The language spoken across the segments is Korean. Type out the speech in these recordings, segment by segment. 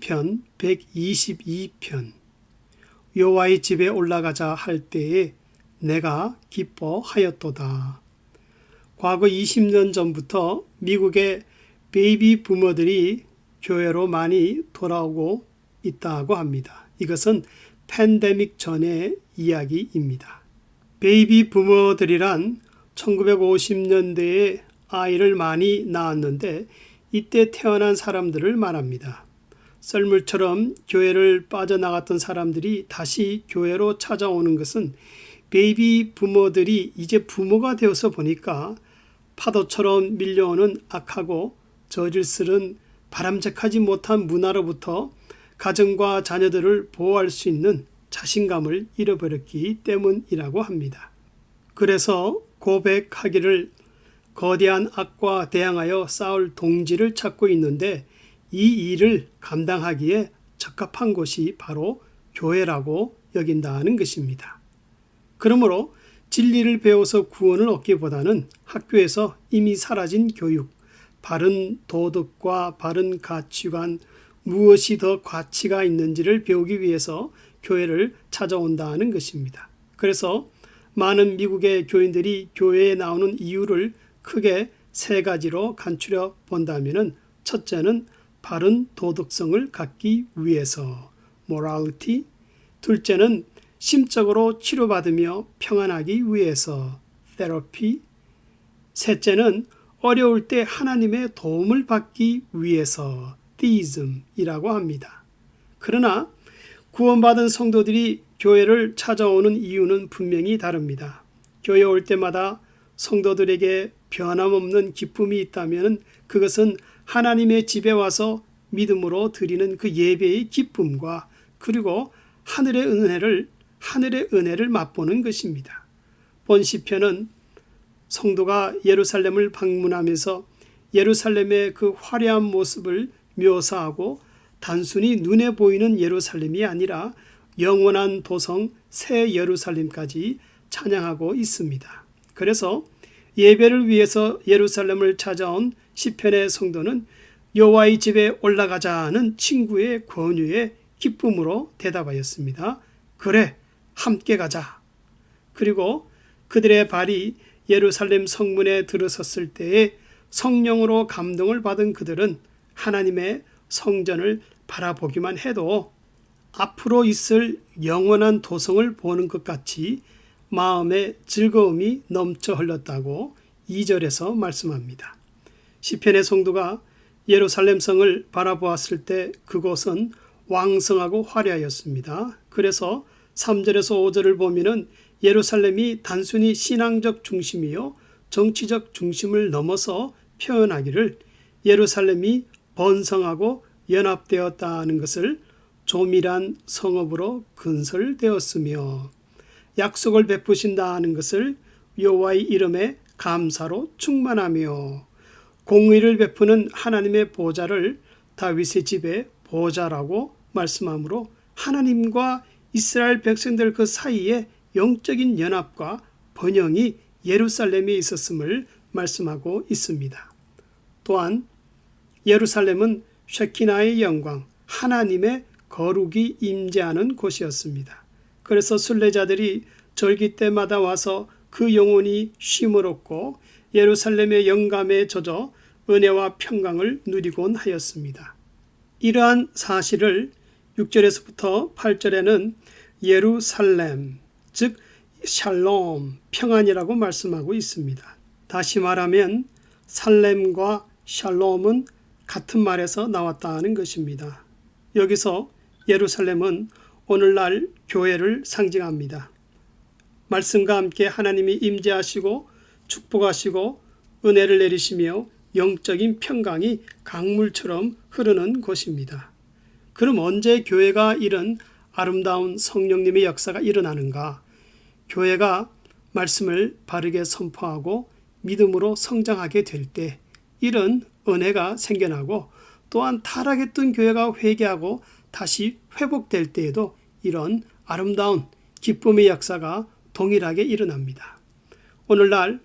시편 122편 여호와의 집에 올라가자 할 때에 내가 기뻐하였도다. 과거 20년 전부터 미국의 베이비 부모들이 교회로 많이 돌아오고 있다고 합니다. 이것은 팬데믹 전의 이야기입니다. 베이비 부모들이란 1950년대에 아이를 많이 낳았는데 이때 태어난 사람들을 말합니다. 썰물처럼 교회를 빠져나갔던 사람들이 다시 교회로 찾아오는 것은 베이비 부모들이 이제 부모가 되어서 보니까 파도처럼 밀려오는 악하고 저질스런 바람직하지 못한 문화로부터 가정과 자녀들을 보호할 수 있는 자신감을 잃어버렸기 때문이라고 합니다. 그래서 고백하기를 거대한 악과 대항하여 싸울 동지를 찾고 있는데 이 일을 감당하기에 적합한 곳이 바로 교회라고 여긴다는 것입니다. 그러므로 진리를 배워서 구원을 얻기보다는 학교에서 이미 사라진 교육, 바른 도덕과 바른 가치관, 무엇이 더 가치가 있는지를 배우기 위해서 교회를 찾아온다는 것입니다. 그래서 많은 미국의 교인들이 교회에 나오는 이유를 크게 세 가지로 간추려 본다면 첫째는 바른 도덕성을 갖기 위해서 morality, 둘째는 심적으로 치료받으며 평안하기 위해서 therapy, 셋째는 어려울 때 하나님의 도움을 받기 위해서 theism이라고 합니다. 그러나 구원받은 성도들이 교회를 찾아오는 이유는 분명히 다릅니다. 교회 올 때마다 성도들에게 변함없는 기쁨이 있다면 그것은 하나님의 집에 와서 믿음으로 드리는 그 예배의 기쁨과 그리고 하늘의 은혜를 맛보는 것입니다. 본 시편은 성도가 예루살렘을 방문하면서 예루살렘의 그 화려한 모습을 묘사하고 단순히 눈에 보이는 예루살렘이 아니라 영원한 도성 새 예루살렘까지 찬양하고 있습니다. 그래서 예배를 위해서 예루살렘을 찾아온 시편의 성도는 여호와의 집에 올라가자는 친구의 권유에 기쁨으로 대답하였습니다. 그래, 함께 가자. 그리고 그들의 발이 예루살렘 성문에 들어섰을 때에 성령으로 감동을 받은 그들은 하나님의 성전을 바라보기만 해도 앞으로 있을 영원한 도성을 보는 것 같이 마음에 즐거움이 넘쳐 흘렀다고 2절에서 말씀합니다. 시편의 성도가 예루살렘 성을 바라보았을 때 그곳은 왕성하고 화려하였습니다. 그래서 3절에서 5절을 보면은 예루살렘이 단순히 신앙적 중심이요 정치적 중심을 넘어서 표현하기를 예루살렘이 번성하고 연합되었다는 것을 조밀한 성읍으로 건설되었으며 약속을 베푸신다는 것을 여호와의 이름에 감사로 충만하며 공의를 베푸는 하나님의 보좌를 다윗의 집의 보좌라고 말씀하므로 하나님과 이스라엘 백성들 그 사이에 영적인 연합과 번영이 예루살렘에 있었음을 말씀하고 있습니다. 또한 예루살렘은 쉐키나의 영광, 하나님의 거룩이 임재하는 곳이었습니다. 그래서 순례자들이 절기 때마다 와서 그 영혼이 쉼을 얻고 예루살렘의 영감에 젖어 은혜와 평강을 누리곤 하였습니다. 이러한 사실을 6절에서부터 8절에는 예루살렘, 즉 샬롬, 평안이라고 말씀하고 있습니다. 다시 말하면 살렘과 샬롬은 같은 말에서 나왔다는 것입니다. 여기서 예루살렘은 오늘날 교회를 상징합니다. 말씀과 함께 하나님이 임재하시고 축복하시고 은혜를 내리시며 영적인 평강이 강물처럼 흐르는 곳입니다. 그럼 언제 교회가 이런 아름다운 성령님의 역사가 일어나는가? 교회가 말씀을 바르게 선포하고 믿음으로 성장하게 될 때 이런 은혜가 생겨나고 또한 타락했던 교회가 회개하고 다시 회복될 때에도 이런 아름다운 기쁨의 역사가 동일하게 일어납니다. 오늘날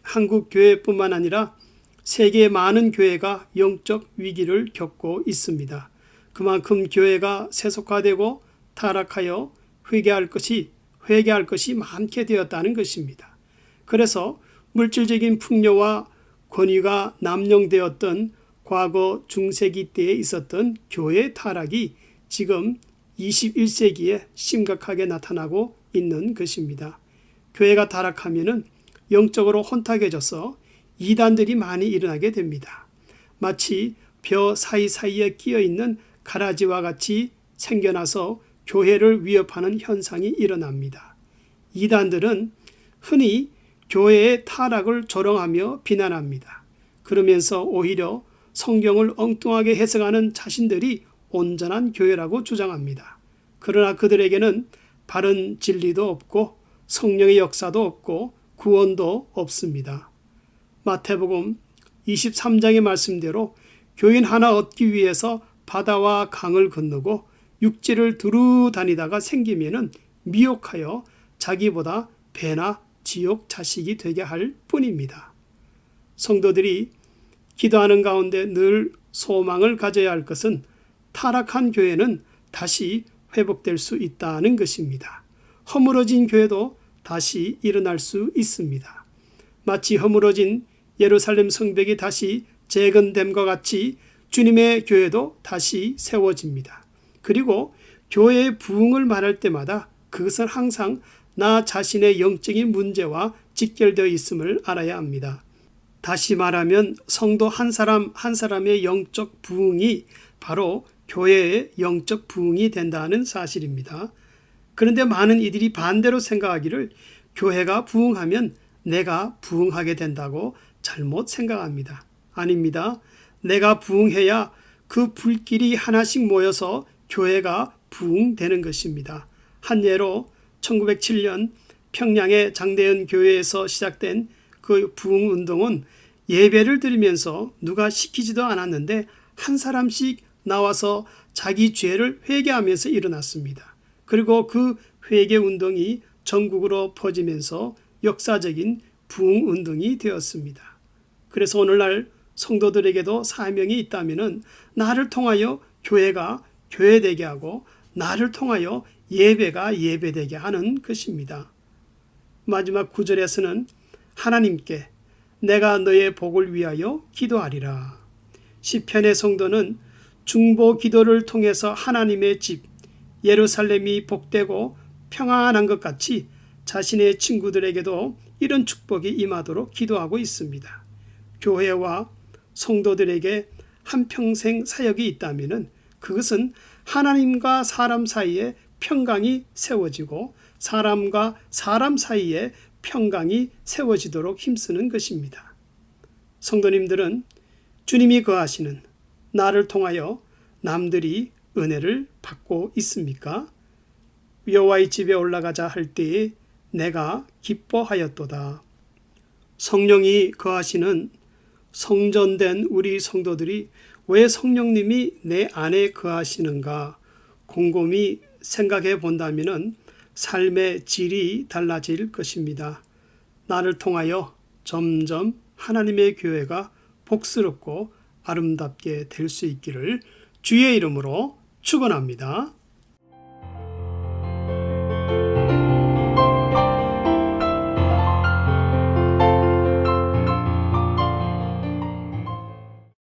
한국 교회뿐만 아니라 세계의 많은 교회가 영적 위기를 겪고 있습니다. 그만큼 교회가 세속화되고 타락하여 회개할 것이 많게 되었다는 것입니다. 그래서 물질적인 풍요와 권위가 남용되었던 과거 중세기 때에 있었던 교회 타락이 지금 21세기에 심각하게 나타나고 있는 것입니다. 교회가 타락하면은 영적으로 혼탁해져서 이단들이 많이 일어나게 됩니다. 마치 벼 사이사이에 끼어있는 가라지와 같이 생겨나서 교회를 위협하는 현상이 일어납니다. 이단들은 흔히 교회의 타락을 조롱하며 비난합니다. 그러면서 오히려 성경을 엉뚱하게 해석하는 자신들이 온전한 교회라고 주장합니다. 그러나 그들에게는 바른 진리도 없고 성령의 역사도 없고 구원도 없습니다. 마태복음 23장의 말씀대로 교인 하나 얻기 위해서 바다와 강을 건너고 육지를 두루 다니다가 생기면은 미혹하여 자기보다 배나 지옥 자식이 되게 할 뿐입니다. 성도들이 기도하는 가운데 늘 소망을 가져야 할 것은 타락한 교회는 다시 회복될 수 있다는 것입니다. 허물어진 교회도 다시 일어날 수 있습니다. 마치 허물어진 예루살렘 성벽이 다시 재건됨과 같이 주님의 교회도 다시 세워집니다. 그리고 교회의 부흥을 말할 때마다 그것은 항상 나 자신의 영적인 문제와 직결되어 있음을 알아야 합니다. 다시 말하면 성도 한 사람 한 사람의 영적 부흥이 바로 교회의 영적 부흥이 된다는 사실입니다. 그런데 많은 이들이 반대로 생각하기를 교회가 부흥하면 내가 부흥하게 된다고 잘못 생각합니다. 아닙니다. 내가 부흥해야 그 불길이 하나씩 모여서 교회가 부흥되는 것입니다. 한 예로 1907년 평양의 장대현 교회에서 시작된 그 부흥운동은 예배를 드리면서 누가 시키지도 않았는데 한 사람씩 나와서 자기 죄를 회개하면서 일어났습니다. 그리고 그 회개운동이 전국으로 퍼지면서 역사적인 부흥운동이 되었습니다. 그래서 오늘날 성도들에게도 사명이 있다면 나를 통하여 교회가 교회되게 하고 나를 통하여 예배가 예배되게 하는 것입니다. 마지막 9절에서는 하나님께 내가 너의 복을 위하여 기도하리라. 시편의 성도는 중보 기도를 통해서 하나님의 집 예루살렘이 복되고 평안한 것 같이 자신의 친구들에게도 이런 축복이 임하도록 기도하고 있습니다. 교회와 성도들에게 한평생 사역이 있다면 그것은 하나님과 사람 사이에 평강이 세워지고 사람과 사람 사이에 평강이 세워지도록 힘쓰는 것입니다. 성도님들은 주님이 거하시는 나를 통하여 남들이 은혜를 받고 있습니까? 여호와의 집에 올라가자 할 때에 내가 기뻐하였도다. 성령이 거하시는 성전된 우리 성도들이 왜 성령님이 내 안에 거하시는가 곰곰이 생각해 본다면 삶의 질이 달라질 것입니다. 나를 통하여 점점 하나님의 교회가 복스럽고 아름답게 될 수 있기를 주의 이름으로 축원합니다.